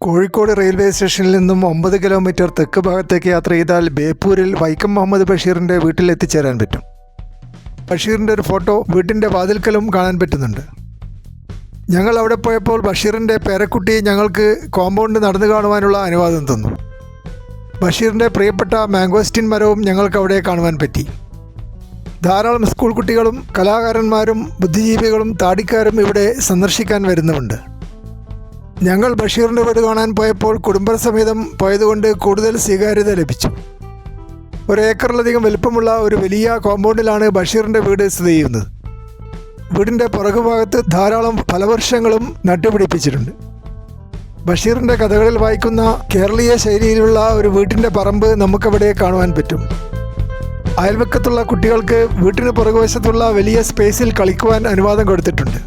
Kozhikode railway സ്റ്റേഷനിൽ നിന്നും 9 kilometre തെക്ക് ഭാഗത്തേക്ക് യാത്ര ചെയ്താൽ ബേപ്പൂരിൽ വൈക്കം മുഹമ്മദ് ബഷീറിൻ്റെ വീട്ടിൽ എത്തിച്ചേരാൻ പറ്റും. ബഷീറിൻ്റെ ഒരു ഫോട്ടോ വീട്ടിൻ്റെ വാതിൽക്കലും കാണാൻ പറ്റുന്നുണ്ട്. ഞങ്ങൾ അവിടെ പോയപ്പോൾ ബഷീറിൻ്റെ പേരക്കുട്ടി ഞങ്ങൾക്ക് കോമ്പൗണ്ട് നടന്നു കാണുവാനുള്ള അനുവാദം തന്നു. ബഷീറിൻ്റെ പ്രിയപ്പെട്ട മാംഗോസ്റ്റിൻ മരവും ഞങ്ങൾക്ക് അവിടെ കാണുവാൻ പറ്റി. ധാരാളം സ്കൂൾ കുട്ടികളും കലാകാരന്മാരും ബുദ്ധിജീവികളും താടിക്കാരും ഇവിടെ സന്ദർശിക്കാൻ വരുന്നുമുണ്ട്. ഞങ്ങൾ ബഷീറിൻ്റെ വീട് കാണാൻ പോയപ്പോൾ കുടുംബസമേതം പോയതുകൊണ്ട് കൂടുതൽ സ്വീകാര്യത ലഭിച്ചു. 1 ഏക്കറിലധികം വലുപ്പമുള്ള ഒരു വലിയ കോമ്പൗണ്ടിലാണ് ബഷീറിൻ്റെ വീട് സ്ഥിതി ചെയ്യുന്നത്. വീടിൻ്റെ പുറകുഭാഗത്ത് ധാരാളം ഫലവൃക്ഷങ്ങളും നട്ടുപിടിപ്പിച്ചിട്ടുണ്ട്. ബഷീറിൻ്റെ കഥകളിൽ വായിക്കുന്ന കേരളീയ ശൈലിയിലുള്ള ഒരു വീട്ടിൻ്റെ പറമ്പ് നമുക്കവിടെ കാണുവാൻ പറ്റും. അയൽവക്കത്തുള്ള കുട്ടികൾക്ക് വീട്ടിന് പുറകുവശത്തുള്ള വലിയ സ്പേസിൽ കളിക്കുവാൻ അനുവാദം കൊടുത്തിട്ടുണ്ട്.